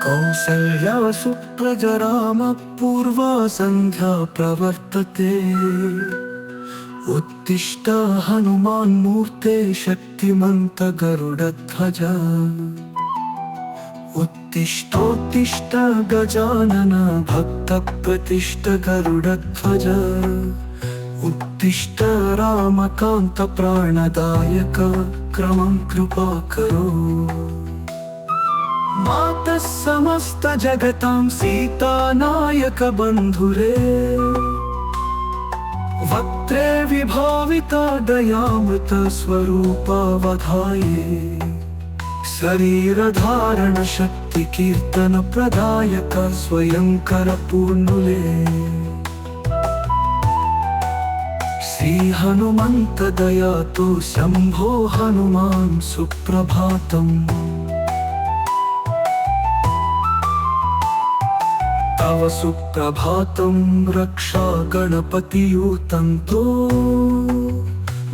कौसल्या सुप्रजरामः पूर्वा सन्ध्या प्रवर्तते। उत्तिष्ठ हनुमान्मूर्ते शक्तिमन्त गरुडध्वज। उत्तिष्ठोत्तिष्ठ गजानन भक्तप्रतिष्ठ गरुडध्वज। उत्तिष्ठ रामकान्त प्राणदायक क्रमं कृपाकरो। मातः समस्त जगतां सीतानायक बन्धुरे। वक्त्रे विभाविता दयामृत स्वरूपा वधाये। शरीरधारण शक्ति कीर्तन प्रदायक स्वयंकर पूर्णुले। श्री हनुमंत दया तो शंभो हनुमान सुप्रभातम्। तव सुप्रभातं रक्षा गणपतियूतं तो।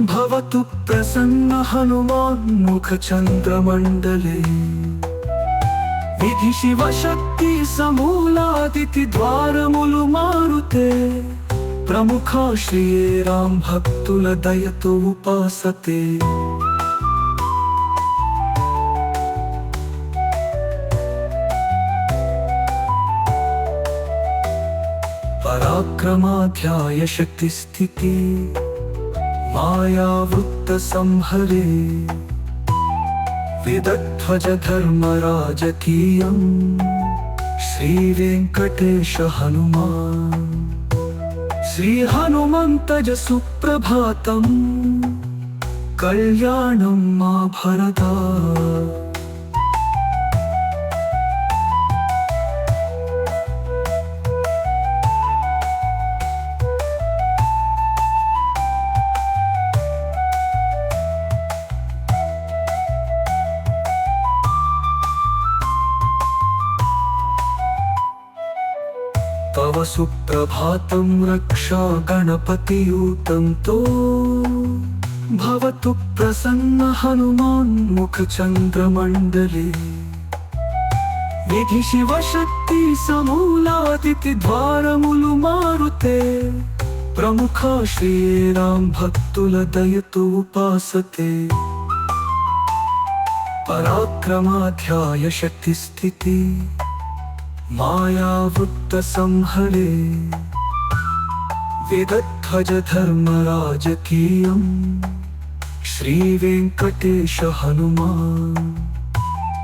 भवतु प्रसन्न हनुमान् मुखचन्द्रमण्डले। विधि शिवशक्ति समूलादिति द्वारमुलु मारुते। प्रमुखा श्रिये राम भक्तुल दयतो उपासते। पराक्रमाध्याय शक्ति स्थिति मायावृत्त संहरे। विदध्वज धर्मराजकीयं श्री वेंकटेश हनुमान। श्री हनुमंतज सुप्रभातं कल्याणं मा भरदा। तव सुप्रभातं रक्षा गणपतियूतं तो। भवतु प्रसन्न हनुमान् मुखचन्द्रमण्डले। विधि शिवशक्ति समूलादिति द्वारमुलु मारुते। प्रमुखा श्रिये राम भक्तुल दयतो उपासते। पराक्रमाध्याय शक्ति स्थिति मायावृत्त संहरे। विदध्वज धर्मराजकीयं श्री वेंकटेश हनुमान।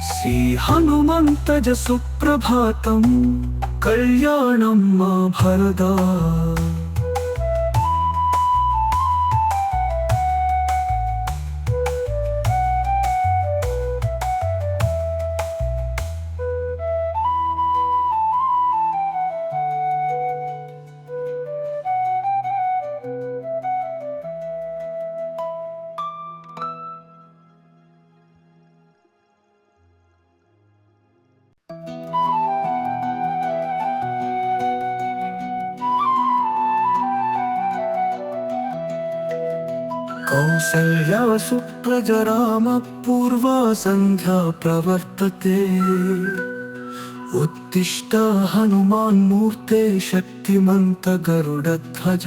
श्री हनुमंतज सुप्रभातं कल्याणं मा भरदा। कौसल्या सुप्रजरामः पूर्वा सन्ध्या प्रवर्तते। उत्तिष्ठ हनुमान्मूर्ते शक्तिमन्त गरुडध्वज।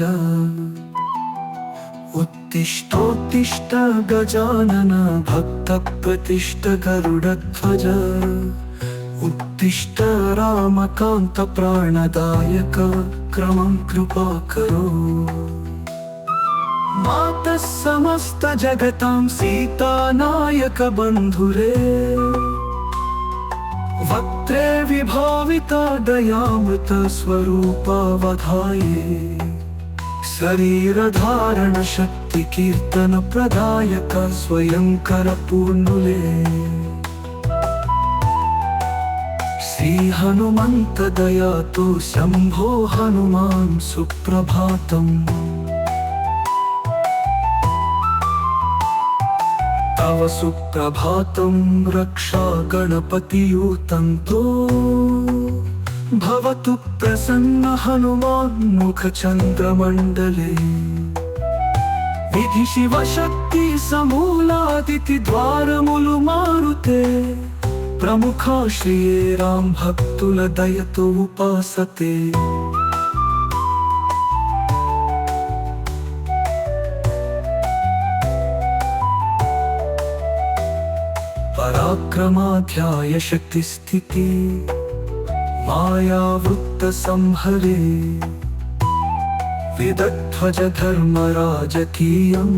उत्तिष्ठोत्तिष्ठ गजानन भक्तप्रतिष्ठ गरुडध्वज। उत्तिष्ठ रामकान्त प्राणदायक क्रमं कृपाकरो। मातः समस्त जगतां सीतानायक बन्धुरे। वक्त्रे विभाविता दयामृत स्वरूपा वधाये। शरीरधारण शक्ति कीर्तन प्रदायक स्वयंकर पूर्णुले। श्री हनुमंत दया तो शंभो हनुमान सुप्रभातम्। तव सुप्रभातं रक्षा गणपतियूतं तो। भवतु प्रसन्न हनुमान् मुखचन्द्रमण्डले। विधि शिवशक्ति समूलादिति द्वारमुलु मारुते। ప్రముఖ శ్రీరాం భక్తుల దయతో ఉపాసతే పరాక్రమాధ్యాయ శక్తి స్థితి మాయావృత్త సంహరే విదధ్వజ ధర్మ రాజకీయం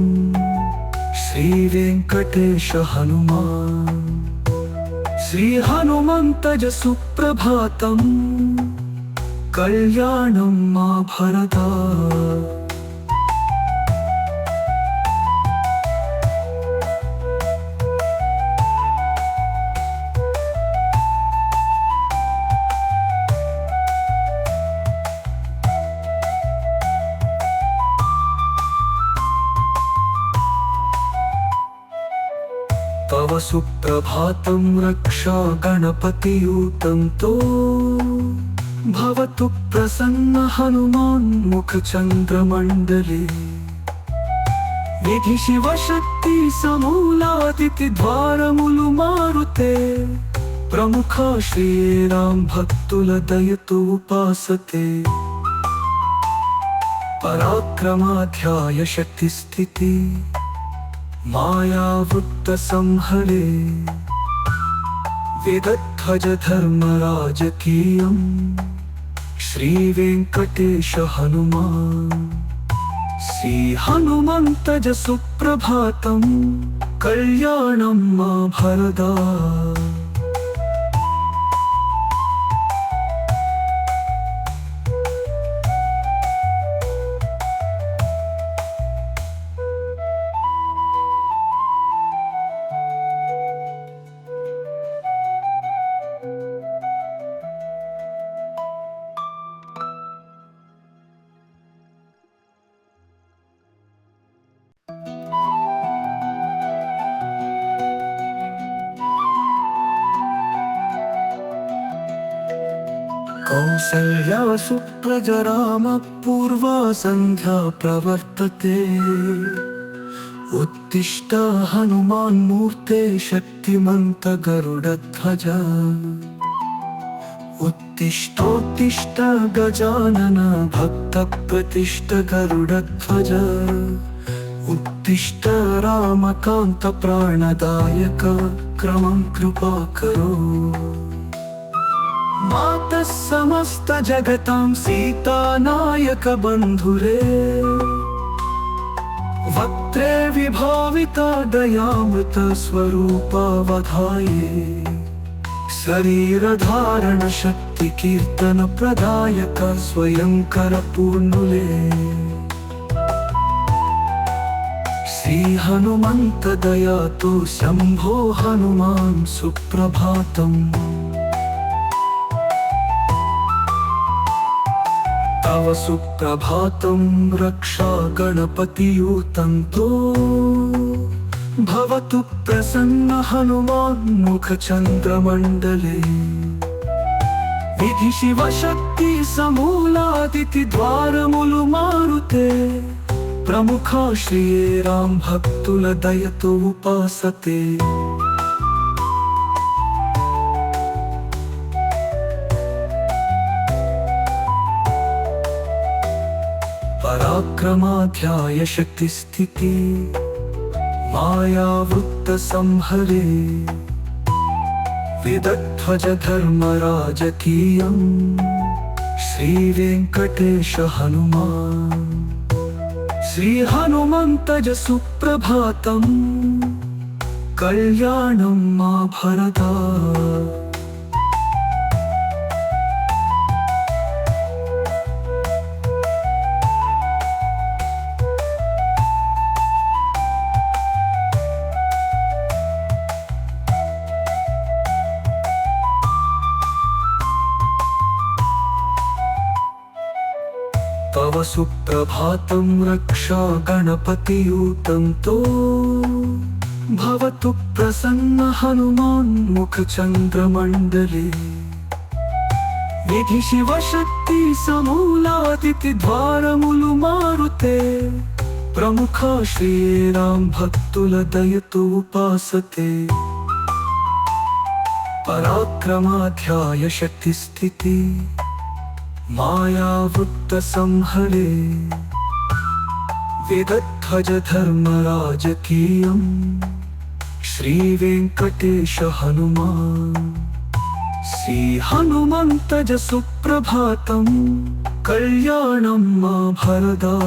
శ్రీ వెంకటేశ హనుమాన్ శ్రీ హనుమంతజ సుప్రభాతం కళ్యాణం మా భరతా तव सुप्रभातं रक्षा गणपतियूतं तो भवतु प्रसन्न हनुमान् मुखचन्द्रमण्डले विधि शिवशक्ति समूलादिति द्वारमुलु मारुते प्रमुख श्रीराम भक्तुल दयतु उपासते पराक्रमाध्याय शक्ति स्थिति मायावृत्त संहरे विदध्वज धर्म राजकीयं श्री वेंकटेश हनुमान् श्री हनुमंतज सुप्रभातं कल्याणं मा भरदा कौसल्या सुप्रजराम पूर्वा सन्ध्या प्रवर्तते उत्तिष्ठ हनुमान्मूर्ते शक्तिमन्त गरुडध्वज उत्तिष्ठोत्तिष्ठ गजानन भक्तप्रतिष्ठ गरुडध्वज उत्तिष्ठ रामकान्त प्राणदायक क्रमं कृपा करो मातः समस्त जगतां सीता नायक बन्धुरे वक्त्रे विभाविता दयामृत स्वरूपा वधाये शरीर धारण शक्ति कीर्तन प्रदायक स्वयं कर पूर्णुले श्री हनुमंत दया तो शंभो हनुमान सुप्रभातम् तव सुप्रभातं रक्षा गणपतियूतं तो भवतु प्रसन्न हनुमान् मुखचन्द्रमण्डले विधि शिवशक्ति समूलादिति द्वारमुलु मारुते प्रमुख श्रीराम भक्तुल दयतु उपासते पराक्रमाध्याय शक्ति स्थिति मायावृत्त संहरे विदध्वज धर्म राजकीयं श्री वेंकटेश हनुमान् श्री हनुमंतज सुप्रभातं कल्याणं मा भरता तव सुप्रभातं रक्षा गणपतियूतं तो भवतु प्रसन्न हनुमान् मुखचन्द्रमण्डले विधि शिवशक्ति समूलादिति द्वारमुलु मारुते प्रमुख श्रीराम भक्तुल दयतु उपासते पराक्रमाध्याय शक्तिस्थिति मायावृत्त संहरे विदध्वज धर्मराजकीयम् श्री वेंकटेश हनुमान। श्री हनुमंतज सुप्रभातम् कल्याणं मा भरदा।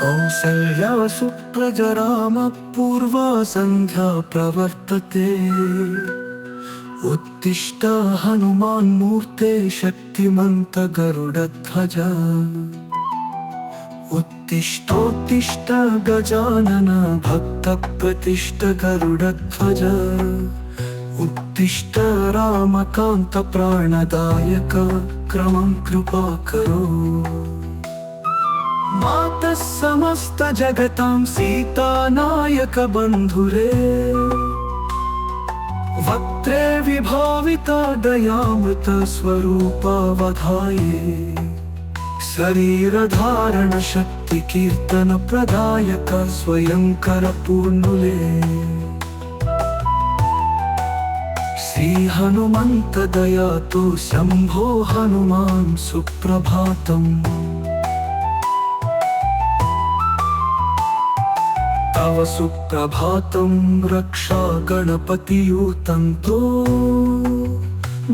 कौसल्या सुप्रजराम पूर्वा संध्या प्रवर्तते। उत्तिष्ठ हनुमान्मूर्ते शक्तिमन्त गरुडध्वज। उत्तिष्ठोत्तिष्ठ गजानन भक्तप्रतिष्ठ गरुडध्वज। उत्तिष्ठ रामकान्त प्राणदायक क्रमं कृपा करो। मातः समस्त जगतां सीता नायक बन्धुरे। वक्त्रे विभाविता दयामृत स्वरूपा वधाये। शरीर धारण शक्ति कीर्तन प्रदायक स्वयंकर पूर्णुले। श्री हनुमंत दया तो शंभो हनुमान सुप्रभातम्। तव सुप्रभातं रक्षा गणपतियूतं तो।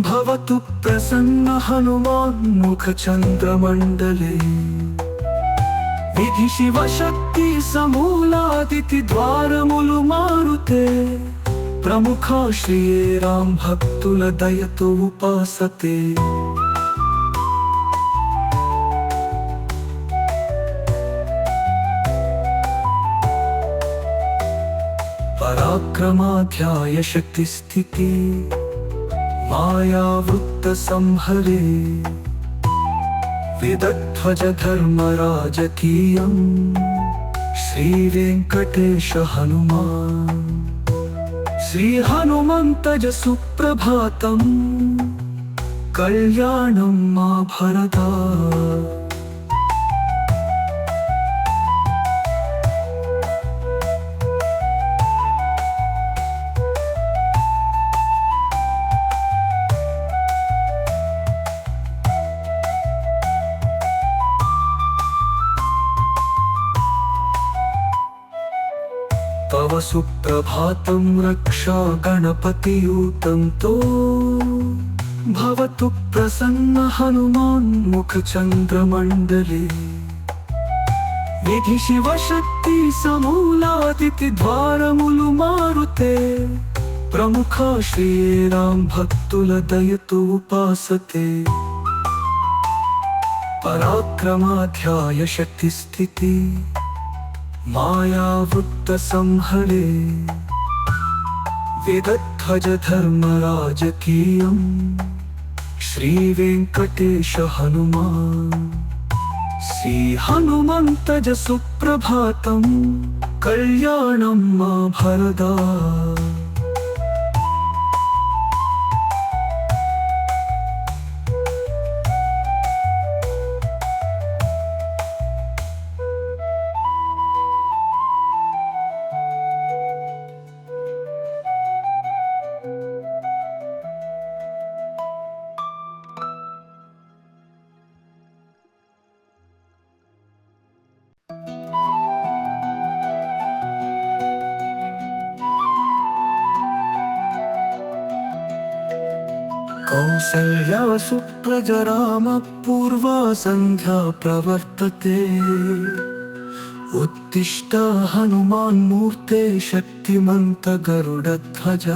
भवतु प्रसन्न हनुमान् मुखचन्द्रमण्डले। विधि शिव शक्ति समूलादिति द्वारमुलु मारुते। प्रमुखा श्रिये राम भक्तुल दयतो उपासते। पराक्रमाध्याय शक्तिस्थिति मायावृत्त संहरे। विदध्वज धर्मराजकीयम् श्री वेंकटेश हनुमान। श्री हनुमंतज सुप्रभातम् कल्याणं मा भरदा। तव सुप्रभातं रक्षा गणपतियूतं तो। भवतु प्रसन्न हनुमान् मुखचन्द्रमण्डले। विधि शिव शक्ति समूलादिति द्वारमुलु मारुते। प्रमुखा श्रिये राम भक्तुल दयतो उपासते। पराक्रमाध्याय शक्तिस्थिति मायावृत्त संहरे। विदध्वज धर्मराजकीयम् श्री वेंकटेश हनुमान। श्री हनुमंतज सुप्रभातं कल्याणं मा भरदा। कौसल्या सुप्रजराम पूर्वा संध्या प्रवर्तते। उत्तिष्ठ हनुमान्मूर्ते शक्तिमन्त गरुडध्वज।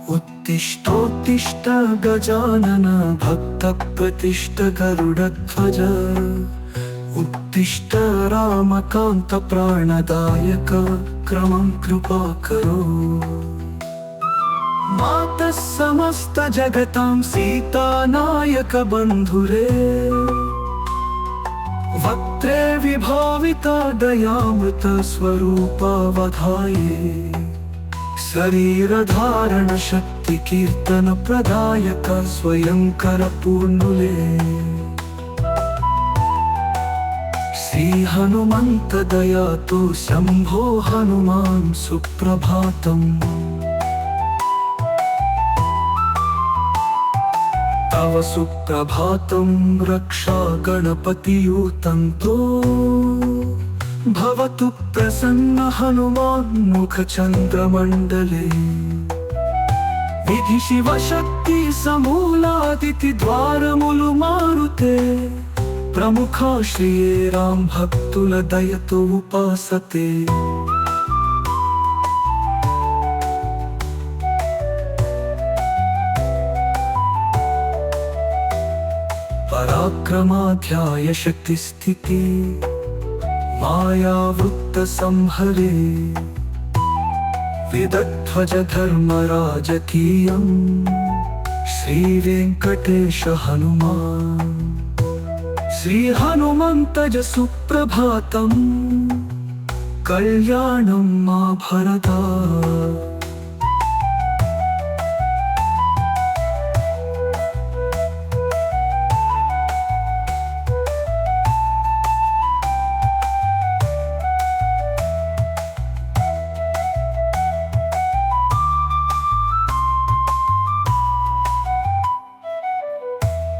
उत्तिष्ठोत्तिष्ठ गजानन भक्तप्रतिष्ठ गरुडध्वज। उत्तिष्ठ रामकान्त प्राणदायक क्रमं कृपा करो। मातः समस्त जगतां सीता नायक बन्धुरे, वक्त्रे विभाविता दयामृत स्वरूपा वधाये। शरीरधारण शक्ति कीर्तन प्रदायक स्वयं कर पूर्णुले। श्री हनुमंत दया तो शंभो हनुमान सुप्रभातम्। तव सुप्रभातं रक्षा गणपतियूतं तो, भवतु प्रसन्न हनुमान् मुखचन्द्रमण्डले। विधि शिव शक्ति समूलादिति द्वारमुलु मारुते, प्रमुखा श्रिये राम भक्तुल दयतु उपासते। पराक्रमाध्याय शक्ति स्थिति मायावृत्त संहरे। विदध्वज धर्मराज कीयं श्री वेंकटेश हनुमान। श्री हनुमंतज सुप्रभातं कल्याणं मा भरदा।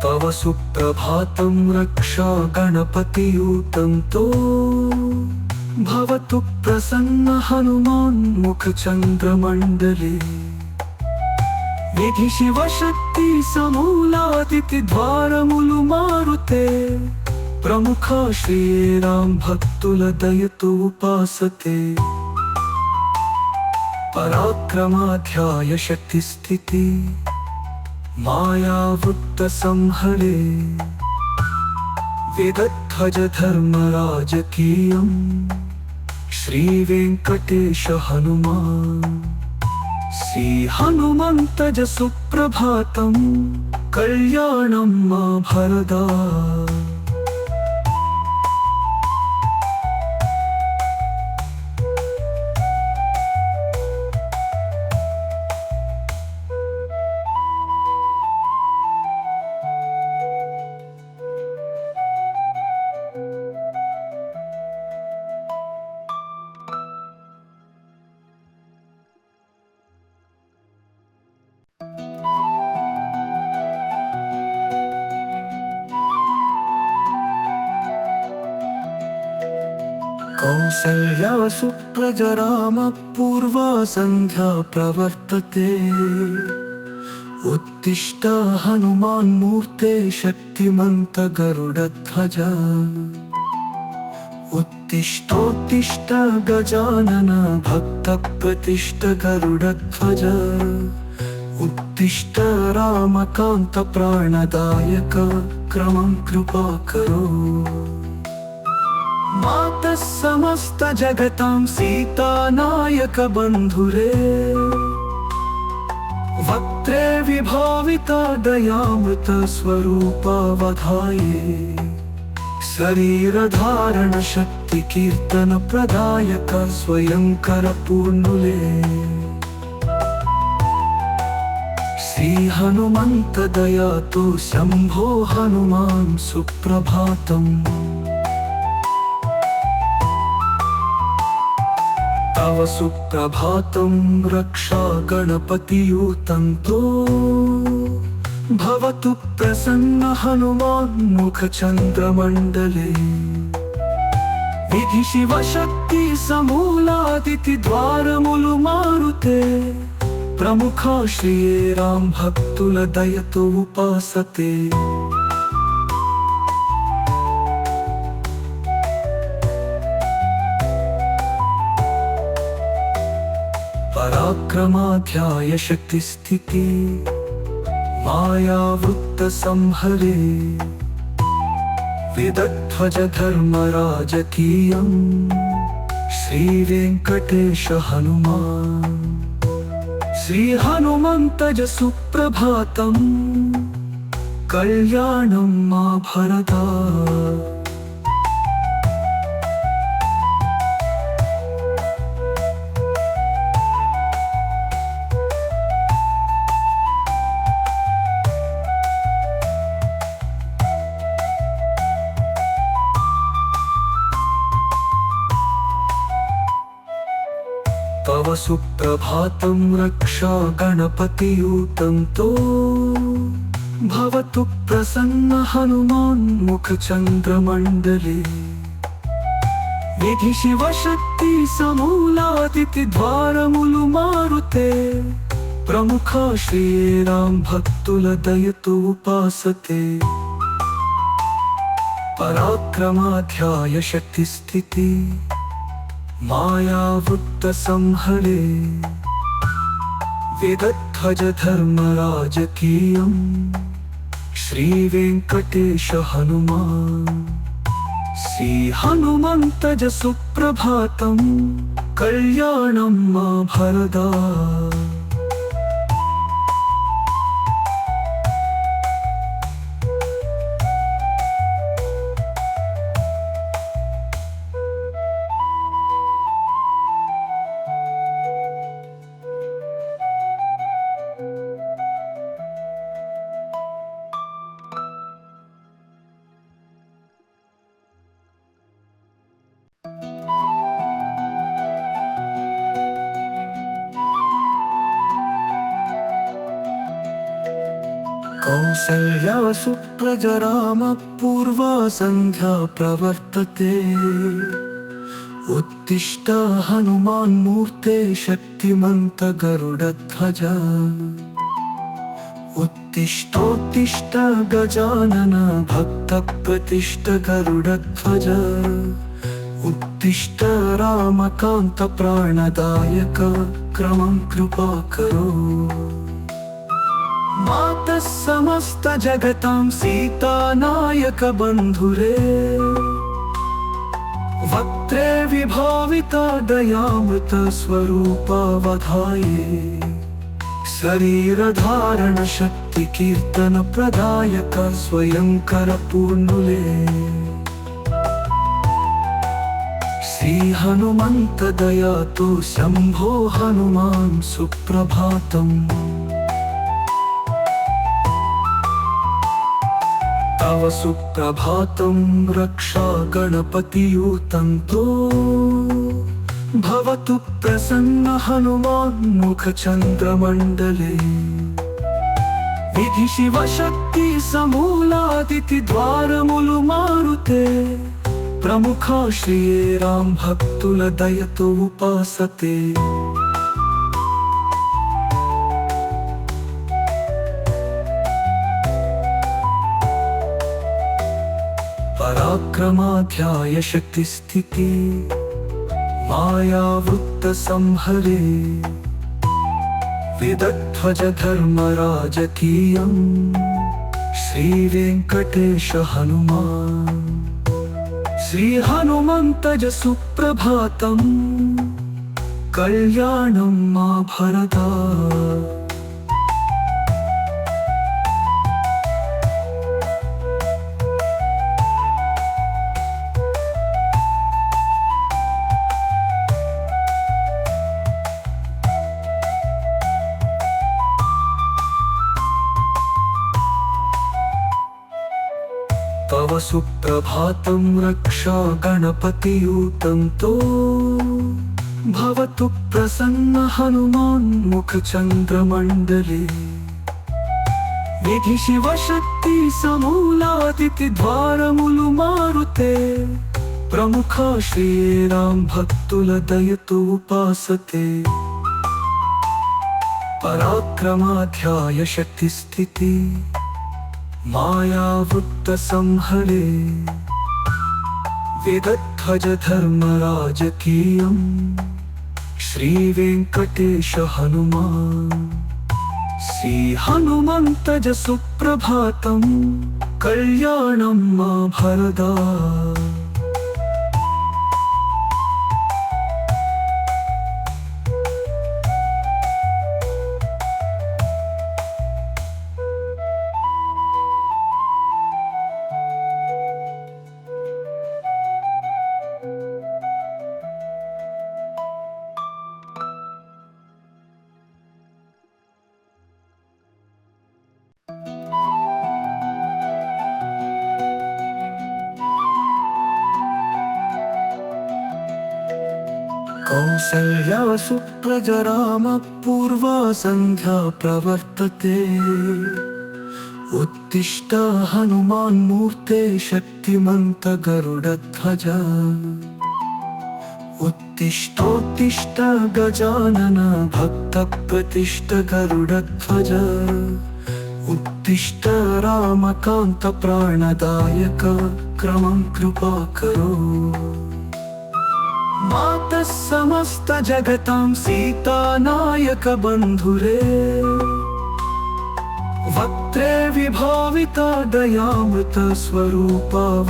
तव सुप्रभातं रक्षा गणपतियूतं तो, भवतु प्रसन्न हनुमान् मुखचन्द्रमण्डले। विधि शिव शक्ति समूलादिति द्वारमुलु मारुते, प्रमुखा श्रिये राम भक्तुल दयतु उपासते। पराक्रमाध्याय शक्ति स्थिति मायावृत्त संहरे। विदध्वज धर्मराज कीयं श्री वेंकटेश हनुमान। श्री हनुमंतज सुप्रभातं कल्याणं मा भरदा। कौसल्या सुप्रजराम पूर्वा संध्या प्रवर्तते। उत्तिष्ठ हनुमान्मूर्ते शक्तिमन्त गरुडध्वज। उत्तिष्ठोत्तिष्ठ गजानन भक्तप्रतिष्ठ गरुडध्वज। उत्तिष्ठ रामकान्त प्राणदायक क्रमं कृपा करो। मातः समस्त जगतां सीता नायक बन्धुरे, वक्त्रे विभाविता दयामृत स्वरूपा वधाये। शरीरधारण शक्ति कीर्तन प्रदायक स्वयं कर पूर्णुले। श्री हनुमंत दया तो शंभो हनुमान सुप्रभातम्। तव सुप्रभातं रक्षा गणपतियूतं तो, भवतु प्रसन्न हनुमान् मुखचन्द्रमण्डले। विधि शिव शक्ति समूलादिति द्वारमुलु मारुते, प्रमुखा श्रिये राम भक्तुल दयतु उपासते। पराक्रमाध्याय शक्ति स्थिति मायावृत्त संहरे। विदध्वज धर्मराजकीयं श्रीवेङ्कटेश हनुमान्। श्रीहनुमन्तज सुप्रभातं कल्याणं मा भरदा। तव सुप्रभातं रक्षा गणपतियूतं तो भवतु प्रसन्न हनुमान् मुखचन्द्रमण्डले। विधि शिवशक्ति समूलादिति द्वारमुलु मारुते प्रमुखा श्रीराम भक्तुल दयतु उपासते। पराक्रमाध्याय शक्तिस्थिति मायावृत्त संहरे। विदध्वज धर्मराजकीयं श्रीवेङ्कटेश हनुमान्। श्रीहनुमन्तज सुप्रभातं कल्याणं मा भरदा। कौसल्या सुप्रजरामः पूर्वा सन्ध्या प्रवर्तते। उत्तिष्ठ हनुमान्मूर्ते शक्तिमन्त गरुडध्वज। उत्तिष्ठोत्तिष्ठ गजानन भक्तप्रतिष्ठ गरुडध्वज। उत्तिष्ठ रामकान्त प्राणदायक क्रमं कृपा करो। मातः समस्त जगतां सीतानायक बन्धुरे। वक्त्रे विभाविता दयामृत स्वरूपा वधाये। शरीरधारण शक्ति कीर्तन प्रदायक स्वयंकर पूर्णुले। श्री हनुमन्त दयातु शम्भो हनुमान् सुप्रभातम्। तव सुप्रभातं रक्षा गणपतियूतं तो भवतु प्रसन्न हनुमान् मुखचन्द्रमण्डले। विधि शिवशक्ति समूलादिति द्वारमुलु मारुते प्रमुखा श्रीराम भक्तुल दयतु उपासते। पराक्रमाध्याय शक्तिस्थिति मायावृत्त संहरे। विदध्वज धर्मराजकीयं श्रीवेङ्कटेश हनुमान्। श्रीहनुमन्तज सुप्रभातं कल्याणं मा भरदा। तव सुप्रभातं रक्षा गणपतियूतं तो भवतु प्रसन्न हनुमान् मुखचन्द्रमण्डले। विधि शिवशक्ति समूलादिति द्वारमुलु मारुते प्रमुखा श्रीराम भक्तुल दयतु उपासते। पराक्रमाध्याय शक्तिस्थिति मायावृत्त संहरे। विदध्वज धर्मराजकीयं श्रीवेङ्कटेश हनुमान्। श्रीहनुमन्तज सुप्रभातं కళ్యాణం మా భరదా. కౌసల్యా సుప్రజరామ పూర్వా సంధ్యా ప్రవర్తతే. ఉత్తిష్ట హనుమాన్మూర్తే శక్తిమంత గరుడధ్వజ. ఉత్తిష్టోత్తిష్ట గజానన భక్త ప్రతిష్ట గరుడధ్వజ. ఉత్తిష్ట రామకాంత ప్రాణదాయక క్రమం కృపాకరో. మాతః సమస్త జగతాం సీతానాయక బంధురే. వక్త్రే విభావిత దయామృత స్వరూపావధాయే.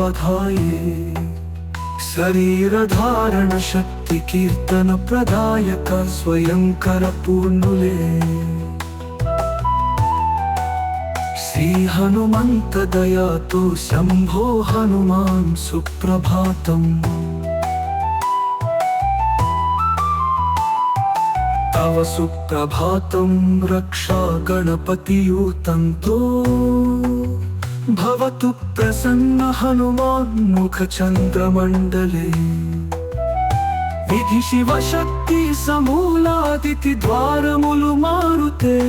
శరీరధారణ శక్తి కీర్తన ప్రదాయక స్వయంకర పూర్ణులే. శ్రీ హనుమంత దయాతో శంభో హనుమాన్ సుప్రభాతం. తవ సుప్రభాతం రక్షా గణపతియూతంతో. భవతు ప్రసన్న హనుమాన్ ముఖ చంద్రమండలే. విధి శివ శక్తి సమూలాదితి ద్వారములు మారుతే.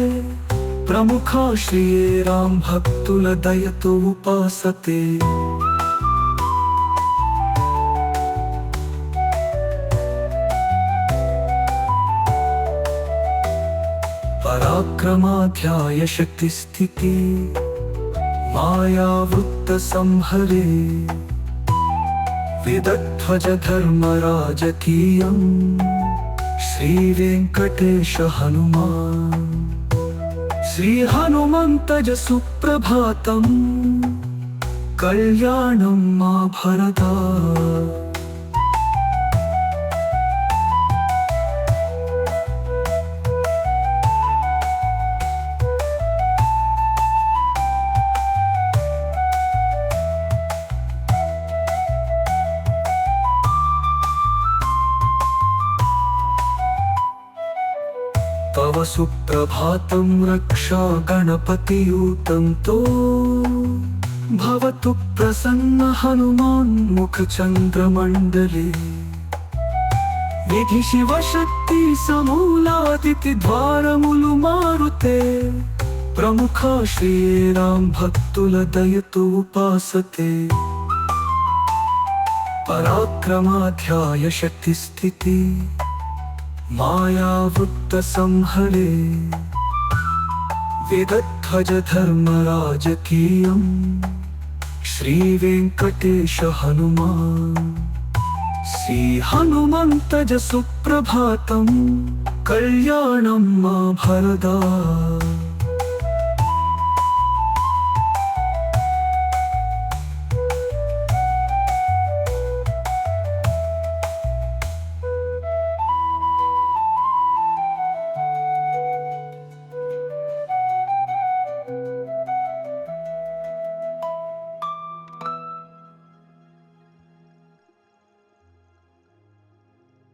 ప్రముఖ శ్రీయే రామ్ భక్తుల దయతో ఉపాసతే. పరాక్రమాధ్యాయ శక్తి స్థితి మాయావృత్త సంహరే. విదధ్వజ ధర్మ రాజకీయం శ్రీ వెంకటేశ హనుమాన్. శ్రీ హనుమంతజ సుప్రభాతం కళ్యాణం మా భరదా. తవ సుప్రభాతం రక్షా గణపతియూతంతో. భవతు ప్రసన్న హనుమాన్ ముఖ చంద్రమండలే. విధి శివ శక్తి సమూలాదితి ద్వారములు మారుతే. ప్రముఖ శ్రీయే రామ్ భక్తుల దయతో ఉపాసతే. పరాక్రమాధ్యాయ శక్తి స్థితి మాయావృత్త సంహరే. విదధ్వజ ధర్మ రాజకీయం శ్రీ వెంకటేశ హనుమాన్. శ్రీ హనుమంతజ సుప్రభాతం కళ్యాణం మా భరదా.